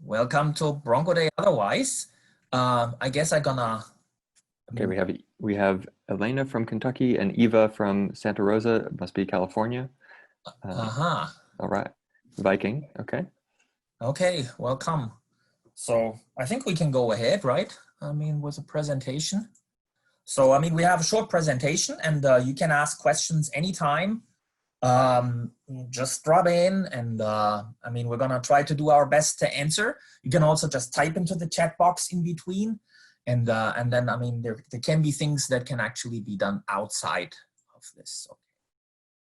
Welcome to Bronco Day otherwise. I guess I'm gonna... Okay, we have Elena from Kentucky and Eva from Santa Rosa, must be California. Uh-huh. All right, Viking, okay. Okay, welcome. So I think we can go ahead, right? I mean, with the presentation. So, I mean, we have a short presentation and you can ask questions anytime. Just drop in and I mean, we're gonna try to do our best to answer. You can also just type into the chat box in between. And then, I mean, there can be things that can actually be done outside of this. Okay.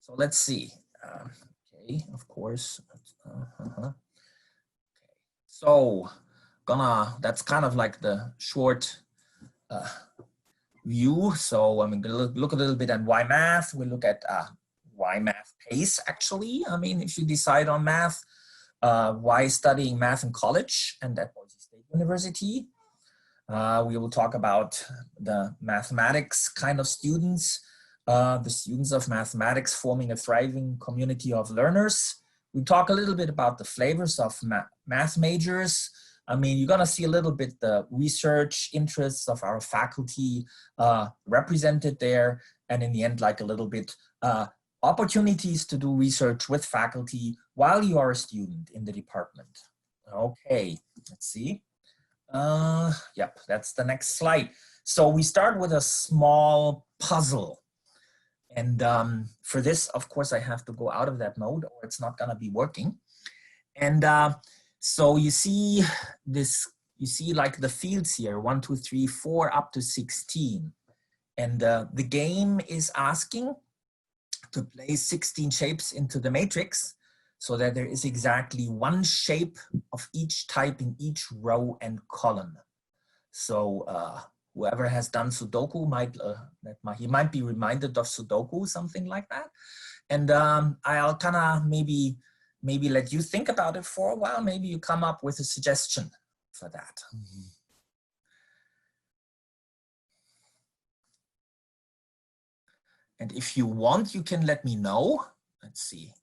So let's see. Okay, of course. Okay. So that's kind of like the short view. So I'm gonna look a little bit at why math. We'll look at why math pays, actually. I mean, if you decide on math, why studying math in college and at Boise State University. We will talk about the mathematics kind of students, the students of mathematics forming a thriving community of learners. We talk a little bit about the flavors of math majors. I mean, you're gonna see a little bit the research interests of our faculty represented there. And in the end, like a little bit opportunities to do research with faculty while you are a student in the department. Okay, let's see. Yep, that's the next slide. So we start with a small puzzle. And for this, of course, I have to go out of that mode or it's not gonna be working. And so you see this, you see like the fields here, 1, 2, 3, 4, up to 16. And the game is asking to place 16 shapes into the matrix so that there is exactly one shape of each type in each row and column. So whoever has done Sudoku he might be reminded of Sudoku, something like that. And I'll kind of maybe let you think about it for a while. Maybe you come up with a suggestion for that. Mm-hmm. And if you want, you can let me know. Let's see.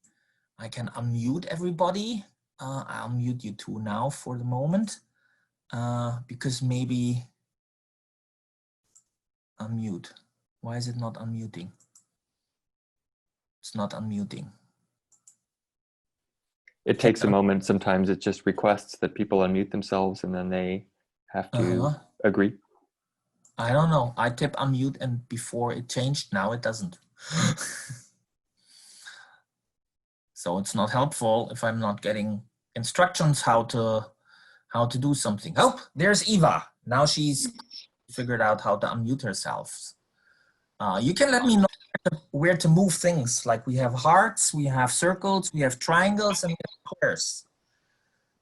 I can unmute everybody. I'll mute you two now for the moment because maybe unmute. Why is it not unmuting? It's not unmuting. It takes a moment. Sometimes it just requests that people unmute themselves and then they have to agree. I don't know. I tip unmute and before it changed, now it doesn't. So it's not helpful if I'm not getting instructions how to do something. Oh, there's Eva. Now she's figured out how to unmute herself. You can let me know where to move things. Like we have hearts, we have circles, we have triangles, and we have squares.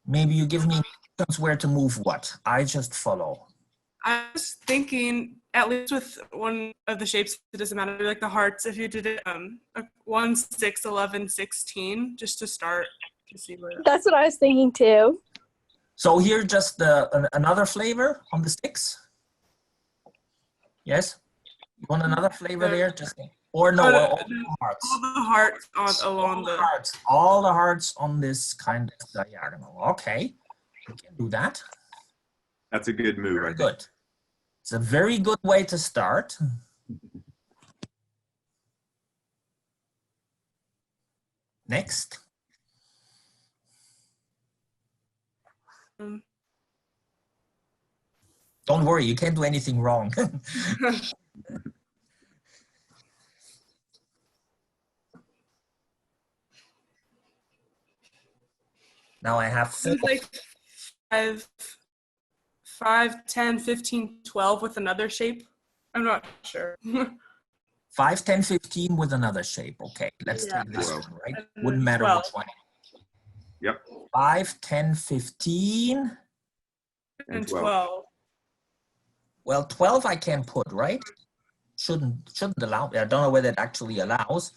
Maybe you give me instructions where to move what. I just follow. I was thinking, at least with one of the shapes, it doesn't matter, like the hearts, if you did it 1, 6, 11, 16, just to start to see where. That's what I was thinking too. So here just another flavor on the 6. Yes? You want another flavor there? Just or no, all the hearts. All the hearts along the hearts. All the hearts on this kind of diagonal. Okay, we can do that. That's a good move. Very good. It's a very good way to start. Next. Don't worry, you can't do anything wrong. Now I have 4. Like 5, 10, 15, 12 with another shape. I'm not sure. 5, 10, 15 with another shape. Okay, let's take this one, right? Wouldn't matter 12. which one. Yep. 5, 10, 15. And 12. Well, 12 I can put, right? Shouldn't allow. I don't know whether it actually allows,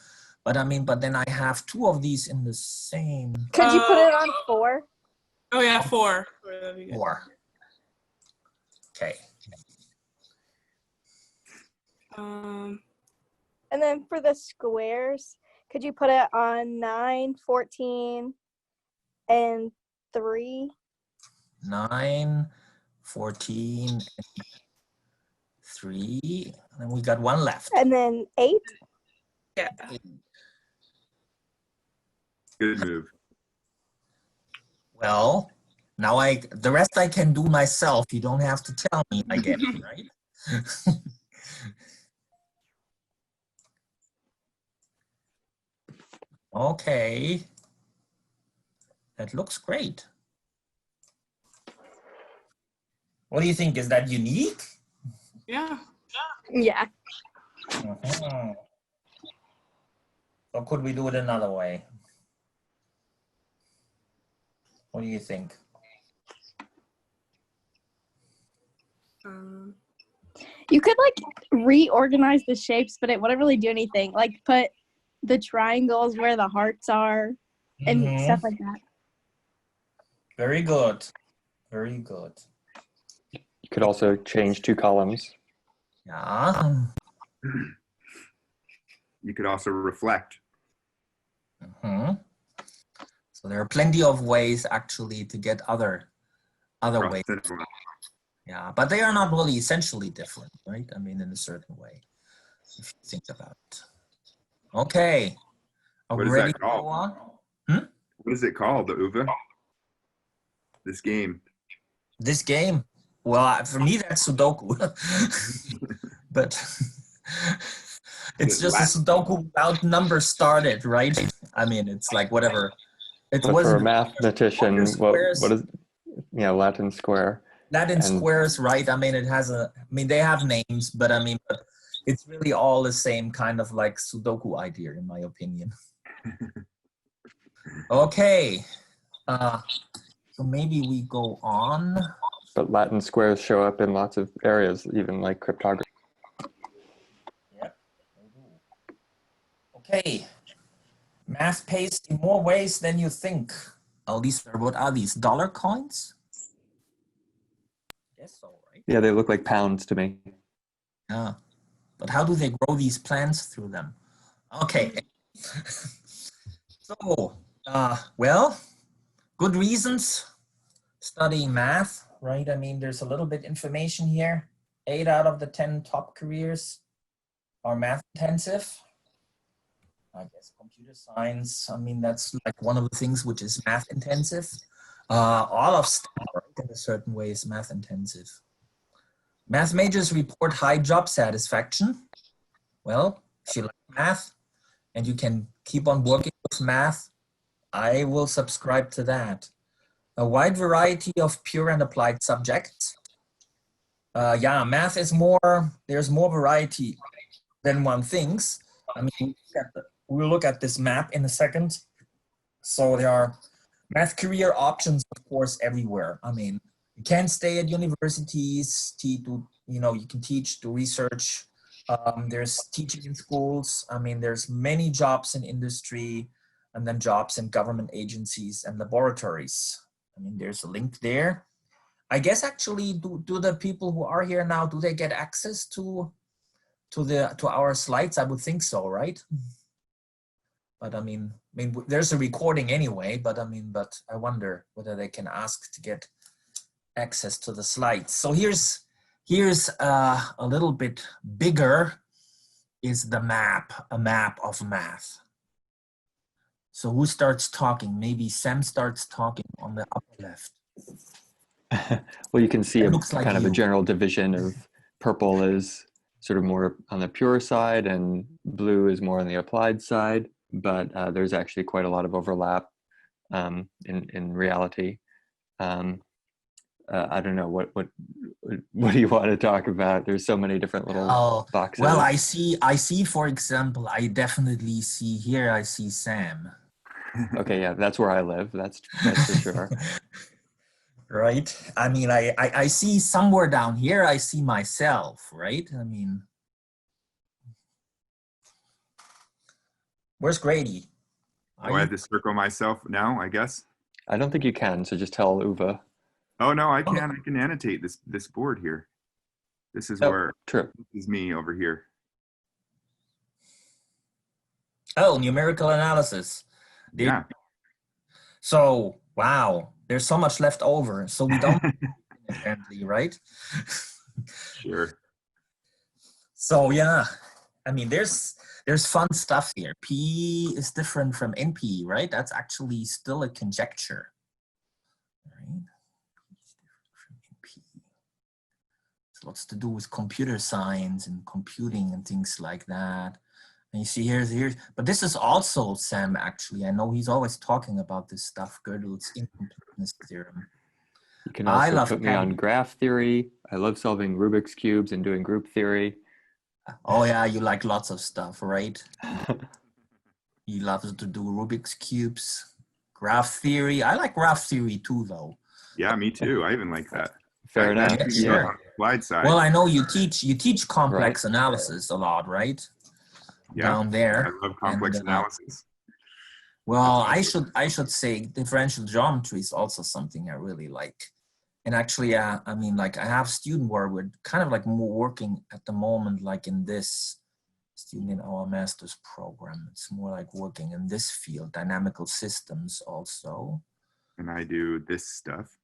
but I mean, but then I have 2 of these in the same. Could you put it on 4? Oh yeah, 4. 4. Okay. And then for the squares, could you put it on 9, 14, and 3? 9, 14, and 3, and we got one left. And then 8. Yeah. Good move. Well, now the rest I can do myself. You don't have to tell me, I guess, right? Okay. That looks great. What do you think? Is that unique? Yeah. Yeah. Mhm. Or could we do it another way? What do you think? You could like reorganize the shapes, but it wouldn't really do anything. Like put the triangles where the hearts are and Mhm. stuff like that. Very good. Very good. You could also change 2 columns. Yeah. You could also reflect. Mhm. So there are plenty of ways actually to get other Cross ways. it over. Yeah, but they are not really essentially different, right? I mean, in a certain way, if you think about it. Okay. Are What we is that ready to go called? on? What is it called, the Uwe? This game. This game? Well, for me, that's Sudoku. But it's just a Sudoku without numbers started, right? I mean, it's like whatever. It But for a wasn't mathematician, what squares. is, yeah, Latin square. Latin And- squares, right? I mean, they have names, but I mean, but it's really all the same kind of like Sudoku idea, in my opinion. Okay. So maybe we go on. But Latin squares show up in lots of areas, even like cryptography. Yeah. Okay. Math pays in more ways than you think. Oh, what are these? Dollar coins? Yes, so, right? Yeah, they look like pounds to me. Yeah. But how do they grow these plants through them? Okay. So, well, good reasons studying math, right? I mean, there's a little bit information here. 8 out of the 10 top careers are math intensive. I guess computer science, I mean, that's like one of the things which is math intensive. All of STEM, right, in a certain way is math intensive. Math majors report high job satisfaction. Well, if you like math and you can keep on working with math, I will subscribe to that. A wide variety of pure and applied subjects. Yeah, math is there's more variety than one thinks. I mean, we'll look at this map in a second. So there are math career options, of course, everywhere. I mean, you can stay at universities, you can teach, do research. There's teaching in schools. I mean, there's many jobs in industry and then jobs in government agencies and laboratories. I mean, there's a link there. I guess actually, do the people who are here now, do they get access to our slides? I would think so, right? But I mean, there's a recording anyway, but I wonder whether they can ask to get access to the slides. So here's a little bit bigger is the map, a map of math. So who starts talking? Maybe Sam starts talking on the upper left. Well, you can see It a looks like kind of a you. general division of purple is sort of more on the pure side and blue is more on the applied side, but there's actually quite a lot of overlap in reality. I don't know, what do you want to talk about? There's so many different little boxes. Well, I see, for example, I definitely see here, I see Sam. Okay, yeah, that's where I live. That's for sure. Right? I mean, I see somewhere down here, I see myself, right? I mean, where's Grady? Do I have to circle myself now, I guess? I don't think you can, so just tell Uwe. Oh, no, I can annotate this board here. This is where, True. this is me over here. Oh, numerical analysis. Yeah. So, wow. there's so much left over, so we don't apparently, right? Sure. So yeah, I mean, there's fun stuff here. P is different from NP, right? That's actually still a conjecture, right? It's different from NP. It's lots to do with computer science and computing and things like that. And you see here's, but this is also Sam, actually. I know he's always talking about this stuff, Gödel's incompleteness theorem. You can I also love put me on graph theory. I love solving Rubik's cubes and doing group theory. Oh yeah, you like lots of stuff, right? You love to do Rubik's cubes, graph theory. I like graph theory too, though. Yeah, me too. I even like that. Fair enough. That's Yeah. on the slide side. Well, I know you teach complex analysis a lot, right? Yeah, Down there. I love complex And, analysis. Well, I should say differential geometry is also something I really like. And actually, I mean, like I have student where we're kind of like more working at the moment, like in this student in our master's program. It's more like working in this field, dynamical systems also. And I do this stuff.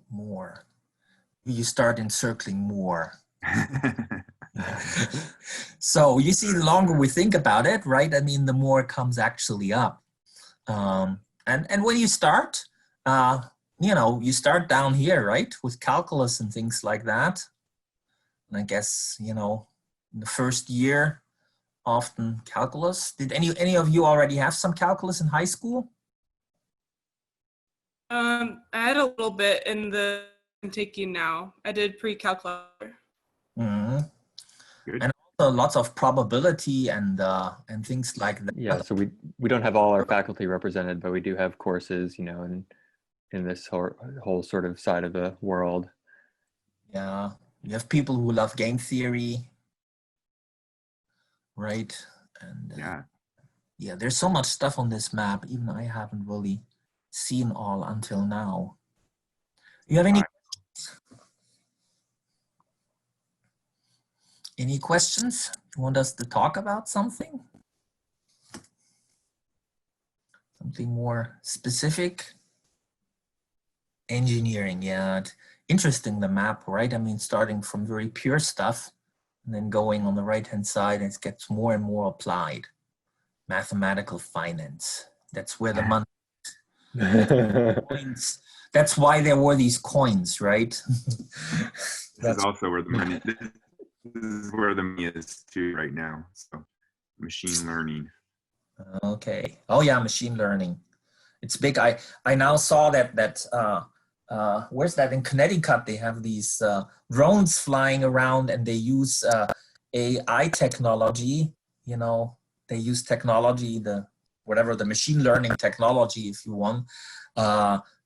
More. You start encircling more. So you see, the longer we think about it, right? I mean, the more it comes actually up. And when you start, you know, you start down here, right? With calculus and things like that. And I guess, you know, in the first year, often calculus. Did any of you already have some calculus in high school? I had a little bit in the I'm taking now. I did pre-calculator. Mm-hmm. Good. And also lots of probability and things like that. Yeah, so we don't have all our faculty represented, but we do have courses, you know, in this whole sort of side of the world. Yeah, you have people who love game theory, right? And yeah, there's so much stuff on this map. Even I haven't really seen all until now. You have any questions? You want us to talk about something? Something more specific? Engineering, yeah. Interesting, the map, right? I mean, starting from very pure stuff and then going on the right-hand side, it gets more and more applied. Mathematical finance. That's where the money coins. That's why there were these coins, right? This is also where the money. This is where the money is too right now. So, machine learning. Okay. Oh yeah, machine learning. It's big. I now saw that where's that, in Connecticut? They have these drones flying around, and they use AI technology. You know, they use technology, the machine learning technology, if you want.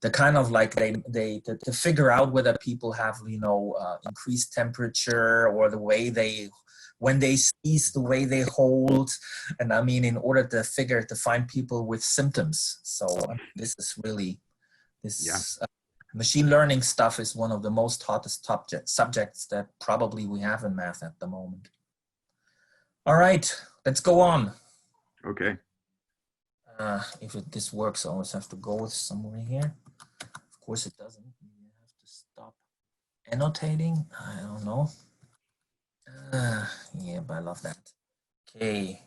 The kind of like to figure out whether people have, you know, increased temperature, or the way when they sneeze, the way they hold. And I mean, in order to find people with symptoms. So this is really, machine learning stuff is one of the most hottest subjects that probably we have in math at the moment. All right, let's go on. Okay. If this works, I always have to go with somewhere here. Of course it doesn't. You have to stop annotating. I don't know. Yeah, but I love that. Okay.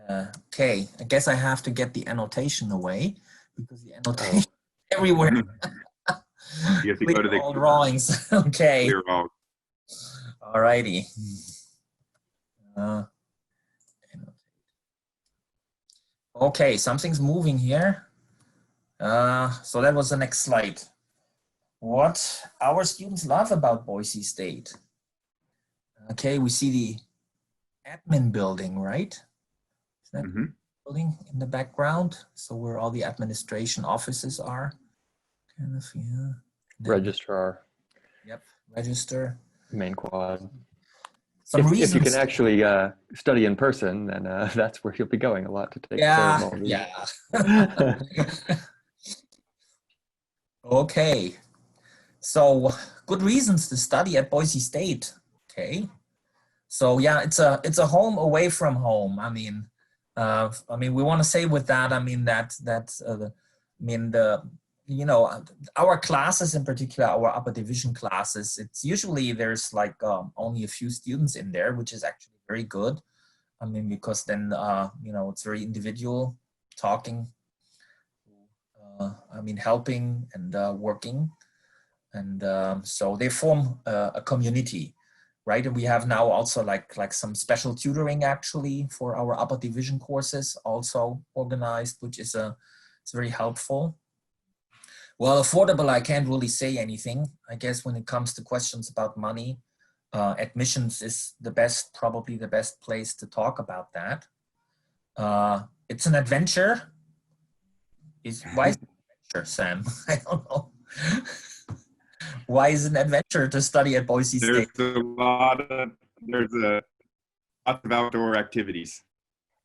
Okay, I guess I have to get the annotation away, because the annotation everywhere. You have to go to the all drawings. Okay. All righty. Okay, something's moving here. So that was the next slide. What our students love about Boise State. Okay, we see the admin building, right? Is that building in the background? So where all the administration offices are. Kind of, yeah. Registrar. Yep, register. Main quad. If you can actually study in person, then that's where you'll be going a lot to take care of all these. Yeah. Okay. So good reasons to study at Boise State. Okay. So yeah, it's a home away from home. I mean, I mean, we want to say with that, I mean, our classes in particular, our upper division classes, it's usually there's like only a few students in there, which is actually very good. I mean, because then, it's very individual talking, helping and working. And so they form a community, right? And we have now also like some special tutoring actually for our upper division courses also organized, which is it's very helpful. Well, affordable, I can't really say anything. I guess when it comes to questions about money, admissions is probably the best place to talk about that. It's an adventure. Why is it an adventure, Sam? I don't know. Why is it an adventure to study at Boise State? There's lots of outdoor activities.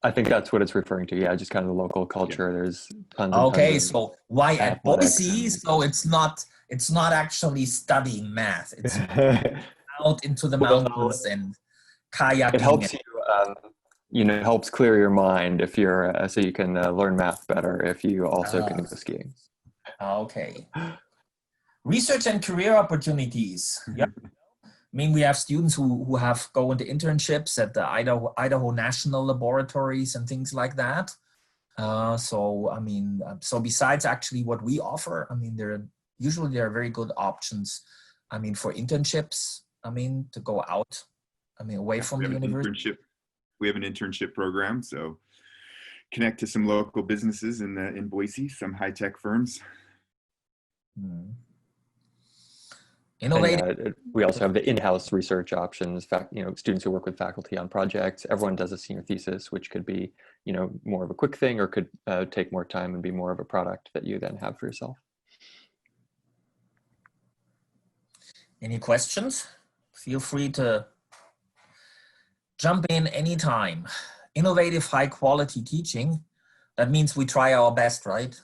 I think that's what it's referring to. Yeah, just kind of the local culture. Yeah. There's tons and okay, tons so why at Boise? So it's not actually studying math. It's out into the mountains and kayaking. It helps you, helps clear your mind if you're so you can learn math better if you also can go skiing. Okay. Research and career opportunities. Yeah. I mean, we have students who have go into internships at the Idaho National Laboratories and things like that. So besides actually what we offer, I mean, there are very good options. I mean, for internships, I mean, to go out, I mean, away from the university. We have an internship program, so connect to some local businesses in Boise, some high-tech firms. Hmm. And, we also have the in-house research options. Students who work with faculty on projects. Everyone does a senior thesis, which could be, more of a quick thing, or could take more time and be more of a product that you then have for yourself. Any questions? Feel free to jump in anytime. Innovative, high-quality teaching. That means we try our best, right?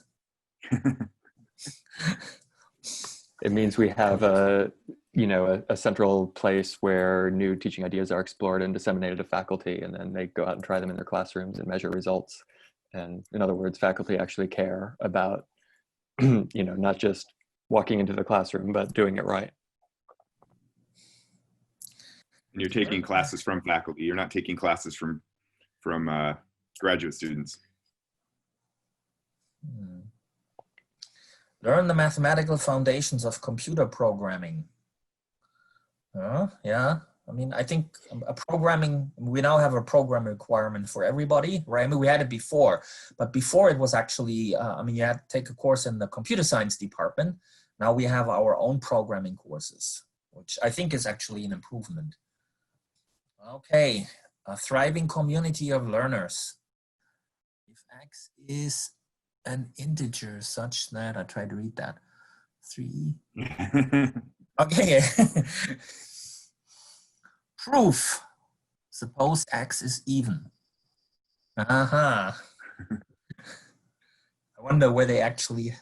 It means we have a central place where new teaching ideas are explored and disseminated to faculty, and then they go out and try them in their classrooms and measure results. And in other words, faculty actually care about, not just walking into the classroom, but doing it right. And you're taking classes from faculty. You're not taking classes from graduate students. Learn the mathematical foundations of computer programming. Yeah, I mean, I think we now have a program requirement for everybody, right? I mean, we had it before, but before it was actually, you had to take a course in the computer science department. Now we have our own programming courses, which I think is actually an improvement. Okay, a thriving community of learners. If X is an integer such that, I try to read that, 3. Okay. Proof. Suppose X is even. I wonder where they actually,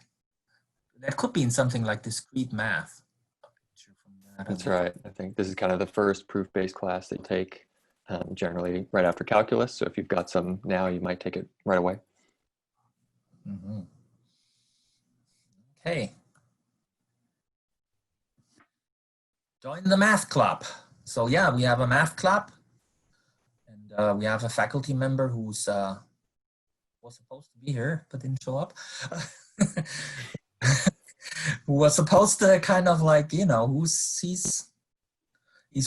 that could be in something like discrete math. That's right. I think this is kind of the first proof-based class they take generally right after calculus. So if you've got some now, you might take it right away. Mm-hmm. Okay. Join the math club. So yeah, we have a math club, and we have a faculty member who's was supposed to be here but didn't show up. Who was supposed to kind of like, he's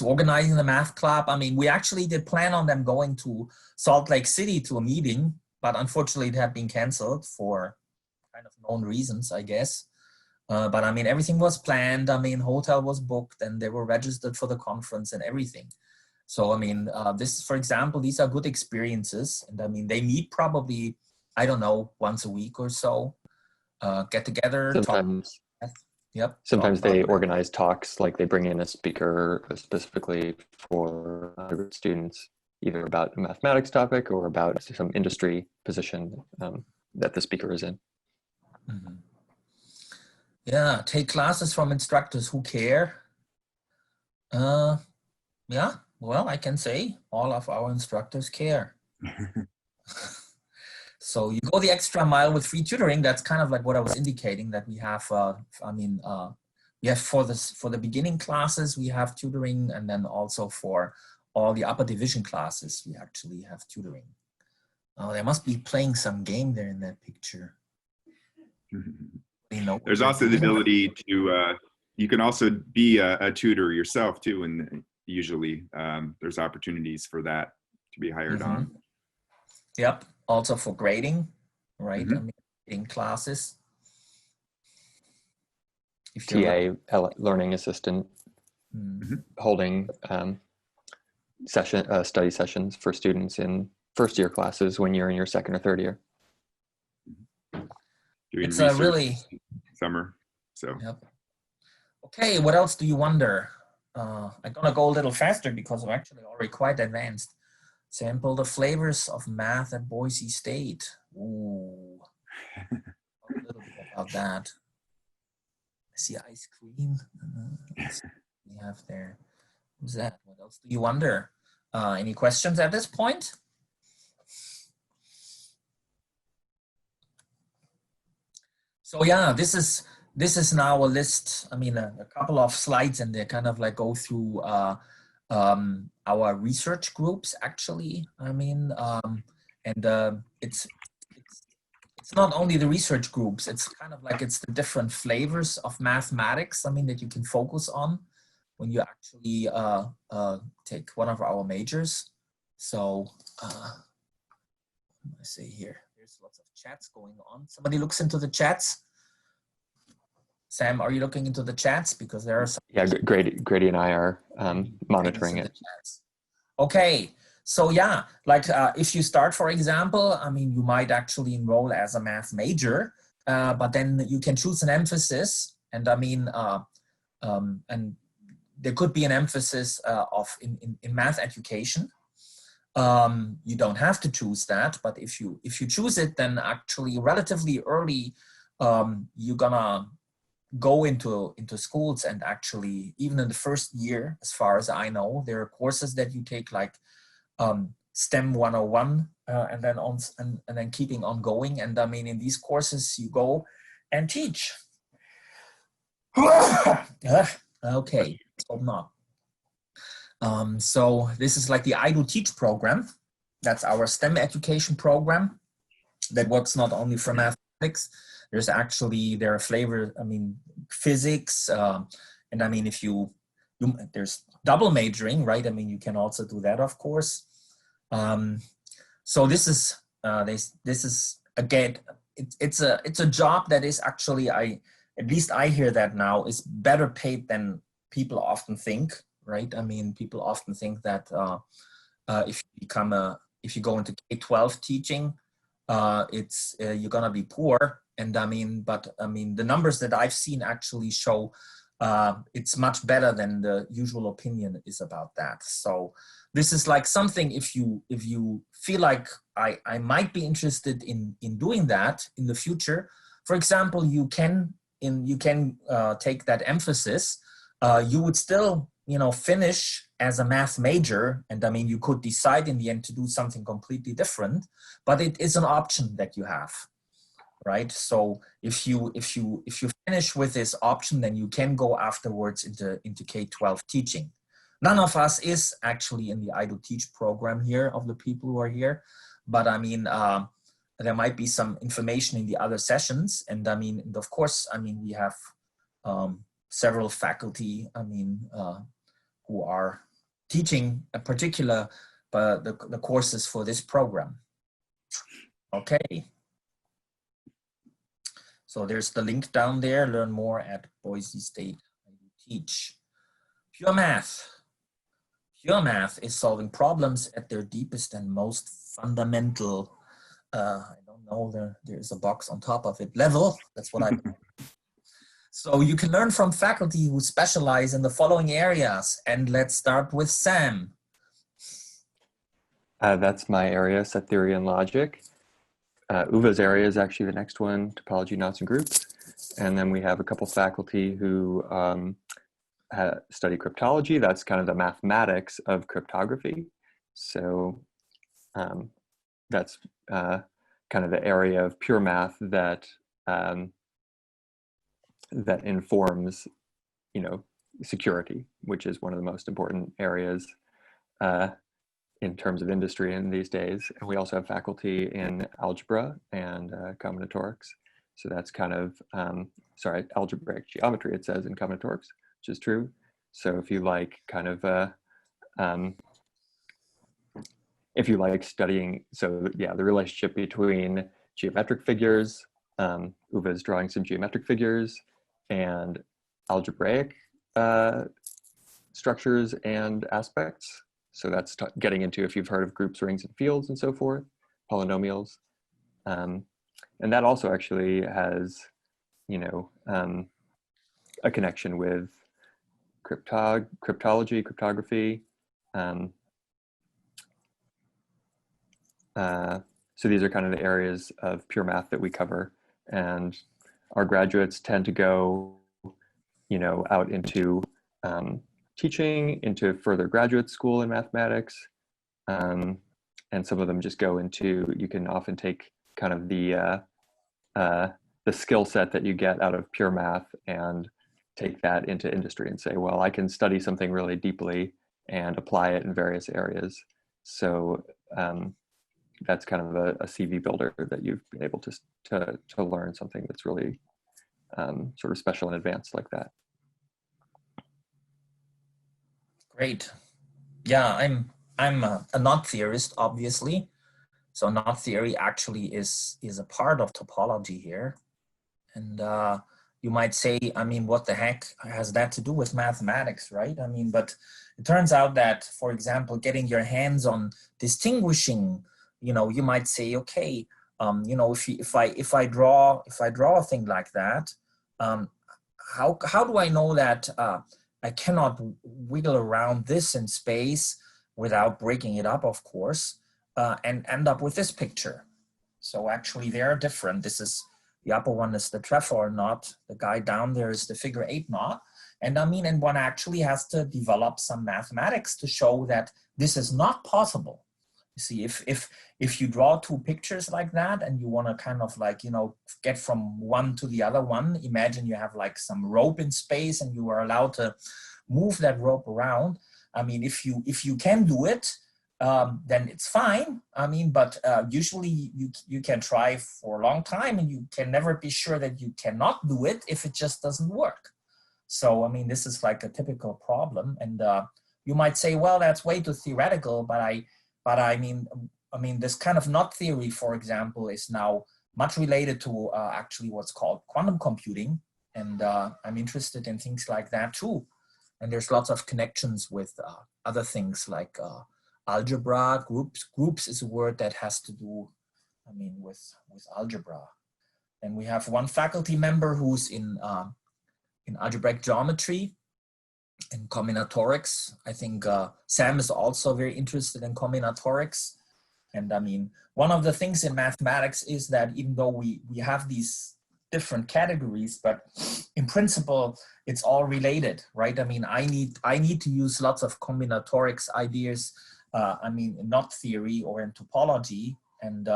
organizing the math club. I mean, we actually did plan on them going to Salt Lake City to a meeting, but unfortunately it had been canceled for kind of known reasons, I guess. But I mean, everything was planned. I mean, hotel was booked and they were registered for the conference and everything. So, I mean, this, for example, these are good experiences. And I mean, they meet probably, I don't know, once a week or so, get together. Sometimes. Yep. Sometimes they organize talks, like they bring in a speaker specifically for students, either about a mathematics topic or about some industry position that the speaker is in. Mm-hmm. Yeah, take classes from instructors who care. Yeah, well, I can say all of our instructors care. So you go the extra mile with free tutoring. That's kind of like what I was indicating, that we have, we have for the beginning classes, we have tutoring, and then also for all the upper division classes, we actually have tutoring. Oh, they must be playing some game there in that picture. You know, There's also the ability to, you can also be a tutor yourself too, and usually there's opportunities for that to be hired on. Yep, also for grading, right? I mean, grading classes. If TA, learning assistant, holding study sessions for students in first year classes when you're in your second or third year. Doing it's research really summer. So. Yep. Okay, what else do you wonder? I'm gonna go a little faster because I'm actually already quite advanced. Sample the flavors of math at Boise State. Ooh, a little bit about that. I see ice cream. We have there. Who's that? What else do you wonder? Any questions at this point? So yeah, this is now a list. I mean, a couple of slides, and they kind of like go through our research groups. Actually, I mean, it's not only the research groups. It's kind of like it's the different flavors of mathematics. I mean, that you can focus on when you actually take one of our majors. So let's see here. There's lots of chats going on. Somebody looks into the chats. Sam, are you looking into the chats? Because there are some. Yeah, Grady and I are monitoring it. Okay, so yeah, like if you start, for example, I mean, you might actually enroll as a math major, but then you can choose an emphasis, and I mean, and there could be an emphasis in math education. You don't have to choose that, but if you choose it, then actually relatively early, you're gonna go into schools, and actually even in the first year, as far as I know, there are courses that you take like STEM 101 and then on and then keeping on going. And I mean, in these courses you go and teach. Okay, hope not. So this is like the I Do Teach program. That's our STEM education program that works not only for mathematics. There's actually, there are flavors, I mean, physics, and I mean, if there's double majoring, right? I mean, you can also do that, of course. So this is again, it's a job that is actually, at least I hear that now, is better paid than people often think, right? I mean, people often think that if you go into K-12 teaching, you're gonna be poor. And I mean, but I mean, the numbers that I've seen actually show it's much better than the usual opinion is about that. So this is like something, if you feel like I might be interested in doing that in the future. For example, you can take that emphasis. You would still, finish as a math major, and I mean, you could decide in the end to do something completely different, but it is an option that you have, right? So if you finish with this option, then you can go afterwards into K-12 teaching. None of us is actually in the I Do Teach program here, of the people who are here, but I mean, there might be some information in the other sessions, and I mean, and of course, I mean, we have several faculty, I mean, who are teaching a particular the courses for this program. Okay. So there's the link down there. Learn more at Boise State I Do Teach. Pure math. Pure math is solving problems at their deepest and most fundamental. I don't know. There's a box on top of it. Level. That's what I. So you can learn from faculty who specialize in the following areas. And let's start with Sam. That's my area, set theory and logic. Uva's area is actually the next one, topology, knots, and groups. And then we have a couple faculty who study cryptology. That's kind of the mathematics of cryptography. So that's kind of the area of pure math that that informs, you know, security, which is one of the most important areas in terms of industry in these days. And we also have faculty in algebra and combinatorics. So that's kind of, sorry, algebraic geometry, it says in combinatorics, which is true. So if you like kind of, if you like studying, so yeah, the relationship between geometric figures, Uwe is drawing some geometric figures, and algebraic structures and aspects. So that's getting into, if you've heard of groups, rings, and fields and so forth, polynomials. And that also actually has, you know, a connection with cryptology, cryptography. So these are kind of the areas of pure math that we cover. And our graduates tend to go, you know, out into teaching, into further graduate school in mathematics. And some of them just go into, you can often take kind of the skill set that you get out of pure math and take that into industry and say, well, I can study something really deeply and apply it in various areas. So that's kind of a CV builder that you've been able to learn something that's really sort of special and advanced like that. Great. Yeah, I'm a knot theorist, obviously. So knot theory actually is a part of topology here. And you might say, I mean, what the heck has that to do with mathematics, right? I mean, but it turns out that, for example, getting your hands on distinguishing, you know, you might say, okay, you know, if I draw a thing like that, how do I know that I cannot wiggle around this in space without breaking it up, of course, and end up with this picture? So actually they are different. This is, the upper one is the trefoil knot. The guy down there is the figure 8 knot. And I mean, and one actually has to develop some mathematics to show that this is not possible. You see, if you draw two pictures like that and you want to kind of like, you know, get from one to the other one, imagine you have like some rope in space and you are allowed to move that rope around. I mean, if you can do it, then it's fine. I mean, but usually you can try for a long time and you can never be sure that you cannot do it if it just doesn't work. So, I mean, this is like a typical problem. And you might say, well, that's way too theoretical, but I mean, this kind of knot theory, for example, is now much related to actually what's called quantum computing. And I'm interested in things like that too. And there's lots of connections with other things like algebra. Groups is a word that has to do, I mean, with algebra. And we have one faculty member who's in algebraic geometry and combinatorics. I think Sam is also very interested in combinatorics. And I mean, one of the things in mathematics is that even though we have these different categories, but in principle, it's all related, right? I mean, I need to use lots of combinatorics ideas, I mean, in knot theory or in topology, and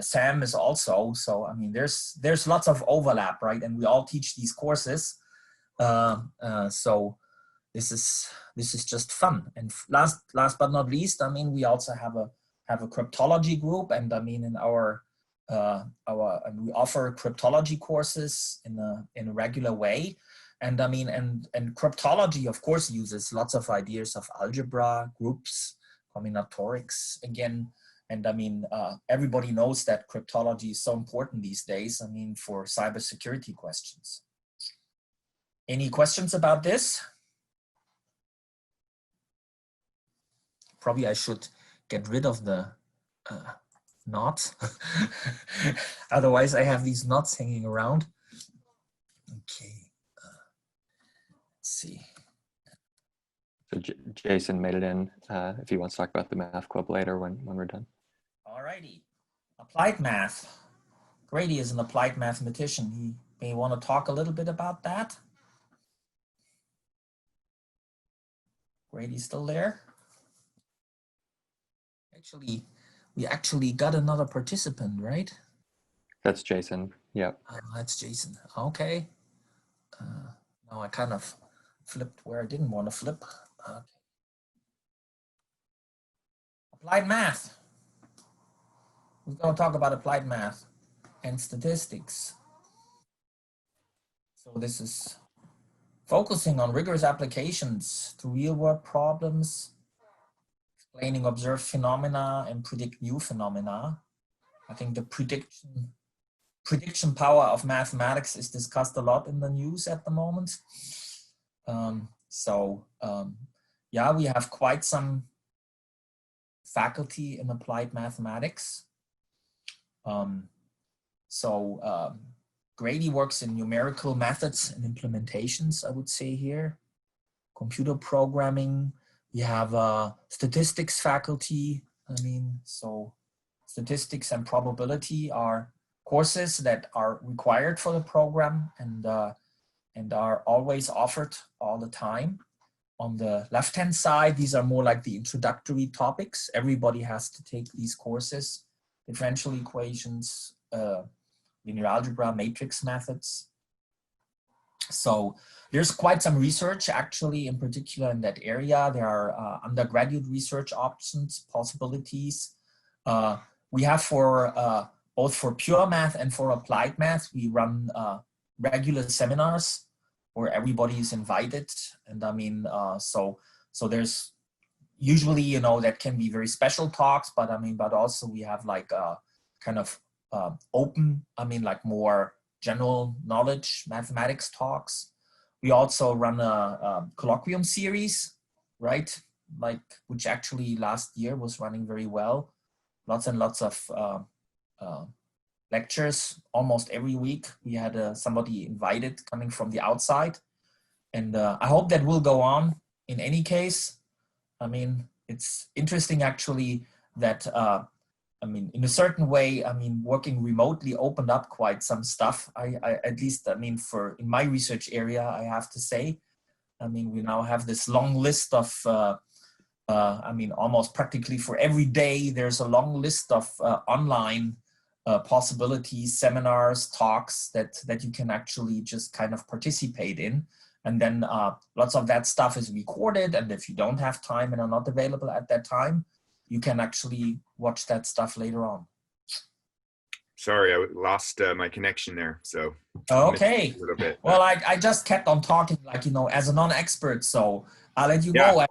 Sam is also, so I mean, there's lots of overlap, right? And we all teach these courses. So this is just fun. And last but not least, I mean, we also have a cryptology group, and I mean, in our and we offer cryptology courses in a regular way. And I mean, and cryptology, of course, uses lots of ideas of algebra, groups, combinatorics again. And I mean, everybody knows that cryptology is so important these days, I mean, for cybersecurity questions. Any questions about this? Probably I should get rid of the knots. Otherwise I have these knots hanging around. Okay, let's see. So Jason made it in if he wants to talk about the math club later when we're done. All righty, applied math. Grady is an applied mathematician. He may want to talk a little bit about that. Grady's still there? Actually, we actually got another participant, right? That's Jason. Yep. That's Jason. Okay. Now I kind of flipped where I didn't want to flip. Okay. Applied math. We're going to talk about applied math and statistics. So this is focusing on rigorous applications to real-world problems, explaining observed phenomena and predict new phenomena. I think the prediction power of mathematics is discussed a lot in the news at the moment. Yeah, we have quite some faculty in applied mathematics. Grady works in numerical methods and implementations, I would say here. Computer programming, we have statistics faculty. So statistics and probability are courses that are required for the program and are always offered all the time. On the left-hand side, these are more like the introductory topics. Everybody has to take these courses: differential equations, linear algebra, matrix methods. So there's quite some research actually in particular in that area. There are undergraduate research options, possibilities. We have for both for pure math and for applied math, we run regular seminars where everybody is invited. And so there's usually, you know, that can be very special talks, but but also we have like kind of open, like more general knowledge mathematics talks. We also run a colloquium series, right? Like, which actually last year was running very well. Lots and lots of lectures almost every week. We had somebody invited coming from the outside. And I hope that will go on in any case. It's interesting actually that in a certain way, working remotely opened up quite some stuff. I at least, for in my research area, I have to say, we now have this long list of, almost practically for every day, there's a long list of online possibilities, seminars, talks that you can actually just kind of participate in. And then lots of that stuff is recorded. And if you don't have time and are not available at that time, you can actually watch that stuff later on. Sorry, I lost my connection there. So okay, a little bit. Well, I just kept on talking, like, as a non-expert. So I'll let you Yeah. go.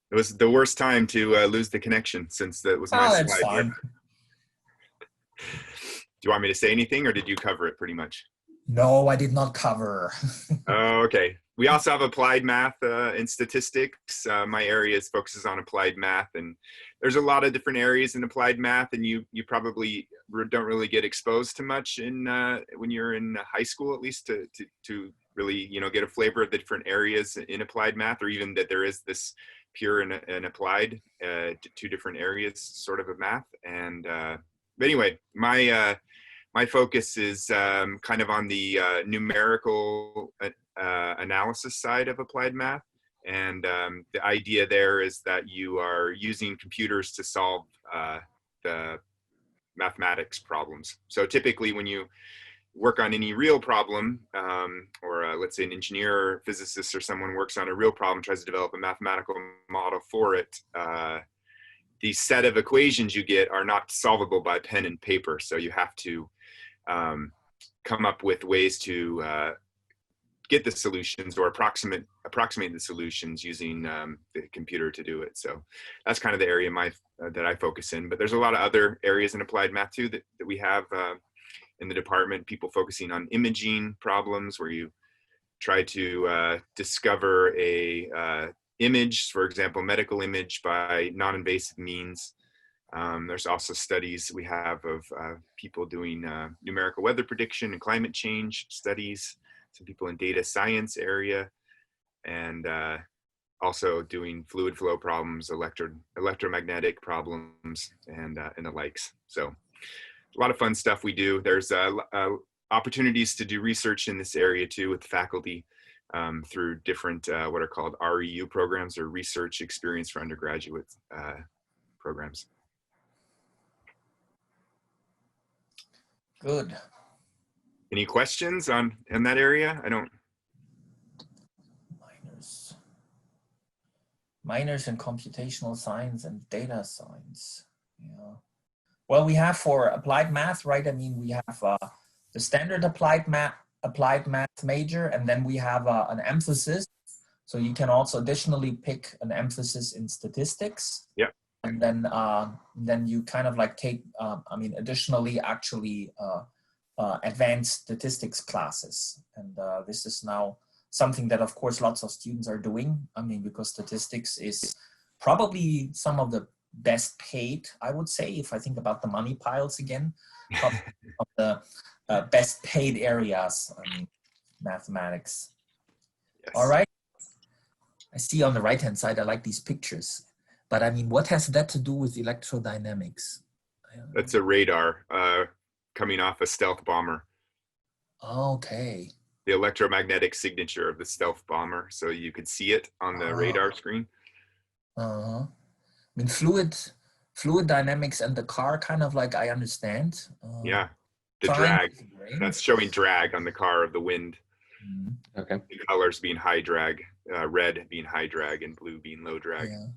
It was the worst time to lose the connection since that was my that's slide. fine. Do you want me to say anything, or did you cover it pretty much? No, I did not cover. Oh, okay. We also have applied math and statistics. My area focuses on applied math, and there's a lot of different areas in applied math, and you probably don't really get exposed to much in when you're in high school, at least to really get a flavor of the different areas in applied math, or even that there is this pure and applied two different areas sort of math. And but anyway, my focus is kind of on the numerical analysis side of applied math. And the idea there is that you are using computers to solve the mathematics problems. So typically when you work on any real problem, or let's say an engineer or physicist or someone works on a real problem, tries to develop a mathematical model for it, the set of equations you get are not solvable by pen and paper. So you have to come up with ways to get the solutions or approximate the solutions using the computer to do it. So that's kind of the area that I focus in. But there's a lot of other areas in applied math too that we have in the department. People focusing on imaging problems where you try to discover a image, for example, medical image by non-invasive means. There's also studies we have of people doing numerical weather prediction and climate change studies, some people in data science area, and also doing fluid flow problems, electromagnetic problems, and the likes. So a lot of fun stuff we do. There's opportunities to do research in this area too with faculty through different what are called REU programs, or research experience for undergraduate programs. Good. Any questions on in that area? I don't. Minors in computational science and data science. Yeah. Well, we have for applied math, right? I mean, we have the standard applied math major, and then we have an emphasis. So you can also additionally pick an emphasis in statistics. Yeah. And then you kind of like take, I mean, additionally actually advanced statistics classes. And this is now something that of course lots of students are doing. I mean, because statistics is probably some of the best paid, I would say, if I think about the money piles again, probably of the best paid areas, I mean, mathematics. Yes. All right. I see on the right-hand side, I like these pictures, but I mean, what has that to do with electrodynamics? That's a radar coming off a stealth bomber. Okay. The electromagnetic signature of the stealth bomber, so you could see it on the radar screen. I mean, fluid dynamics and the car, kind of like I understand. Yeah, the fine. drag. That's showing drag on the car of the wind. Okay. The colors being high drag, red being high drag, and blue being low drag. Yeah.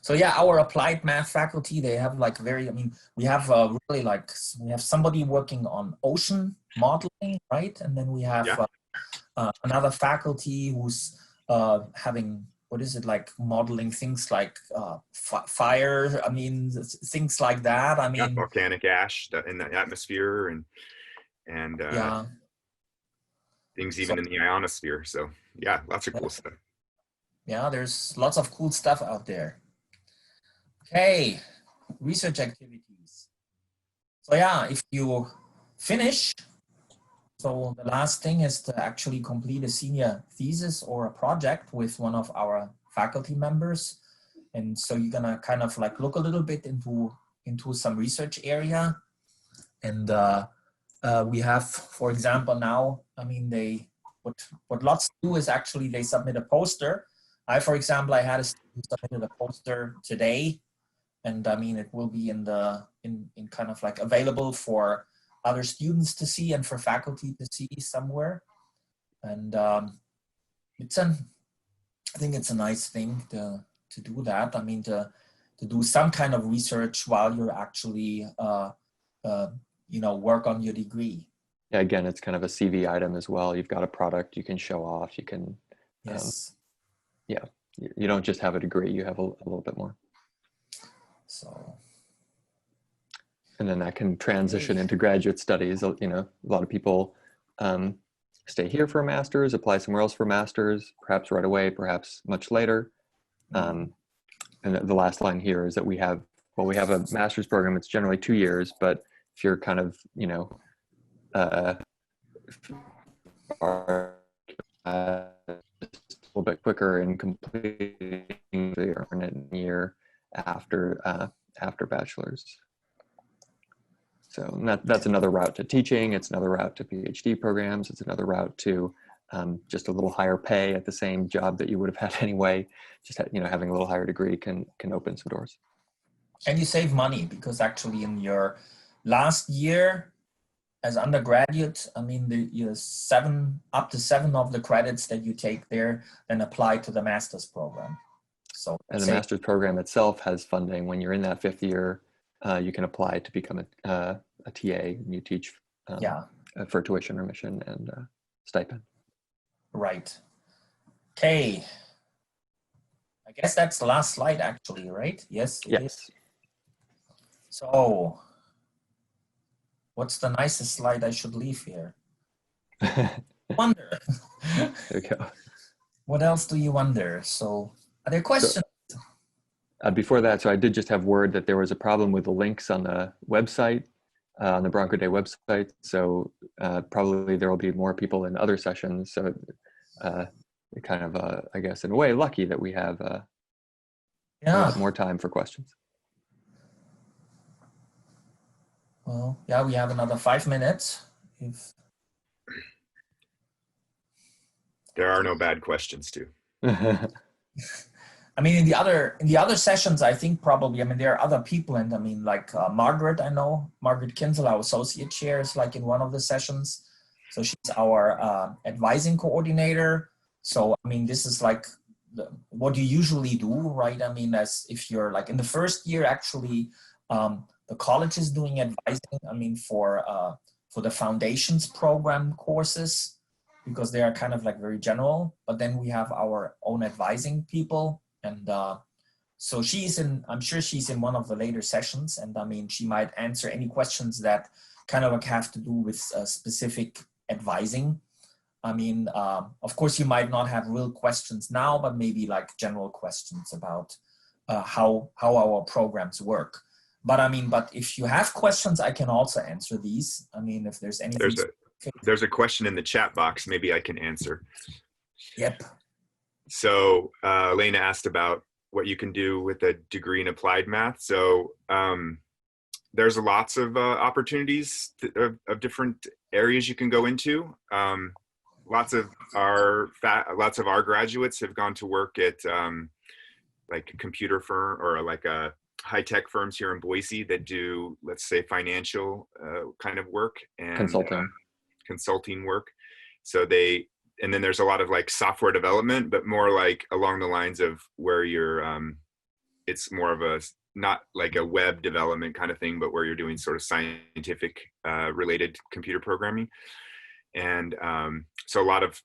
So yeah, our applied math faculty, they have like very, I mean, we have really like, we have somebody working on ocean modeling, right? And then we have another faculty who's having, what is it, like modeling things like fire, I mean, things like that. I mean, volcanic ash in the atmosphere and yeah. things even in the ionosphere. So yeah, lots of cool stuff. Yeah, there's lots of cool stuff out there. Okay, research activities. So yeah, if you finish, so the last thing is to actually complete a senior thesis or a project with one of our faculty members. And so you're gonna kind of like look a little bit into some research area. And we have, for example, now, I mean, what lots do is actually they submit a poster. For example, I had a student submitted a poster today. And I mean, it will be in kind of like available for other students to see and for faculty to see somewhere. And I think it's a nice thing to do that. I mean, to do some kind of research while you're actually, work on your degree. Yeah, again, it's kind of a CV item as well. You've got a product you can show off. You can, yes. You don't just have a degree, you have a little bit more. So, and then that can transition into graduate studies. You know, a lot of people stay here for a master's, apply somewhere else for a master's, perhaps right away, perhaps much later. And the last line here is that we have a master's program. It's generally 2 years, but if you're kind of, a little bit quicker in completing the earn it in a year after bachelor's. So that's another route to teaching. It's another route to PhD programs. It's another route to just a little higher pay at the same job that you would have had anyway. Just having a little higher degree can open some doors. And you save money because actually in your last year as undergraduate, I mean, you up to 7 of the credits that you take there then apply to the master's program. So and the master's program itself has funding. When you're in that 5th year, you can apply to become a TA, and you teach for tuition remission and stipend. Right. Okay. I guess that's the last slide actually, right? Yes. Yes. So what's the nicest slide I should leave here? Wonder. There you go. What else do you wonder? So are there questions? So, before that, so I did just have word that there was a problem with the links on the website, on the Bronco Day website. So probably there will be more people in other sessions. So kind of, I guess, in a way, lucky that we have a lot more time for questions. Well, yeah, we have another 5 minutes. There are no bad questions, too. I mean, in the other sessions, I think probably, I mean, there are other people, and I mean, like Margaret, I know Margaret Kinsel, our associate chair, is like in one of the sessions. So she's our advising coordinator. So I mean, this is like what you usually do, right? I mean, as if you're like in the first year, actually, the college is doing advising. I mean, for the foundations program courses, because they are kind of like very general. But then we have our own advising people. And so I'm sure she's in one of the later sessions, and I mean, she might answer any questions that kind of like have to do with specific advising. I mean, of course, you might not have real questions now, but maybe like general questions about how our programs work. But I mean, but if you have questions, I can also answer these. I mean, if there's anything. There's a question in the chat box. Maybe I can answer. Yep. So Elena asked about what you can do with a degree in applied math. So there's lots of opportunities of different areas you can go into. Lots of our graduates have gone to work at like a computer firm or like a high-tech firms here in Boise that do, let's say, financial kind of work and consulting work. So and then there's a lot of like software development, but more like along the lines of where you're, it's more of a, not like a web development kind of thing, but where you're doing sort of scientific related computer programming. And so a lot of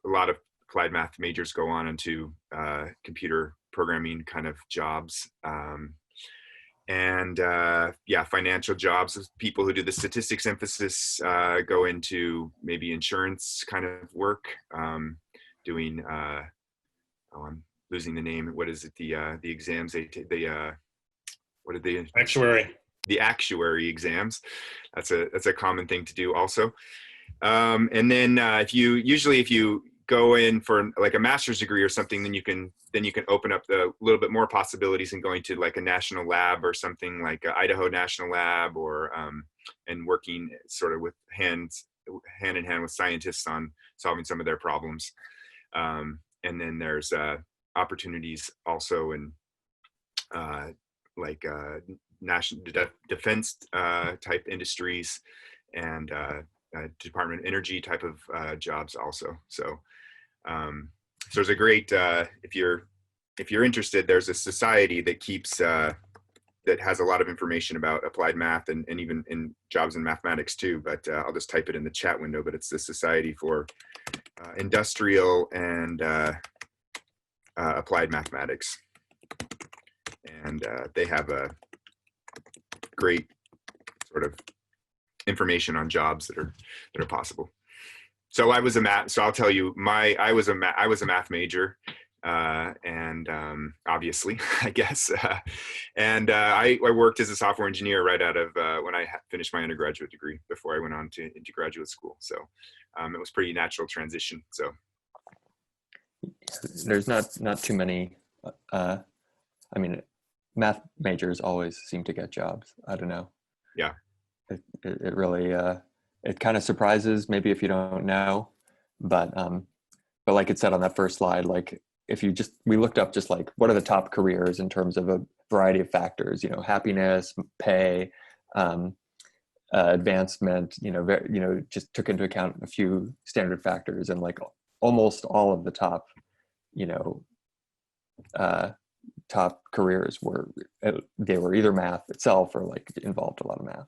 applied math majors go on into computer programming kind of jobs. Financial jobs. People who do the statistics emphasis go into maybe insurance kind of work, doing. I'm losing the name. What is it? The exams they take. What are they? Actuary. The actuary exams. That's a common thing to do also. And then if you go in for like a master's degree or something, then you can open up a little bit more possibilities in going to like a national lab or something like Idaho National Lab, or and working sort of with hand in hand with scientists on solving some of their problems. And then there's opportunities also in national defense type industries and Department of Energy type of jobs also. So there's a great, if you're interested, there's a society that keeps, that has a lot of information about applied math and even in jobs in mathematics too, but I'll just type it in the chat window, but it's the Society for Industrial and Applied Mathematics. And they have a great sort of information on jobs that are possible. So I'll tell you, I was a math major, and obviously, I guess, and I worked as a software engineer right out of when I finished my undergraduate degree before I went on into graduate school. So it was pretty natural transition. So there's not too many. I mean, math majors always seem to get jobs. I don't know. Yeah. It really it kind of surprises maybe if you don't know, but like it said on that first slide, like if we looked up just like what are the top careers in terms of a variety of factors, happiness, pay, advancement, just took into account a few standard factors, and like almost all of the top top careers were either math itself or like involved a lot of math.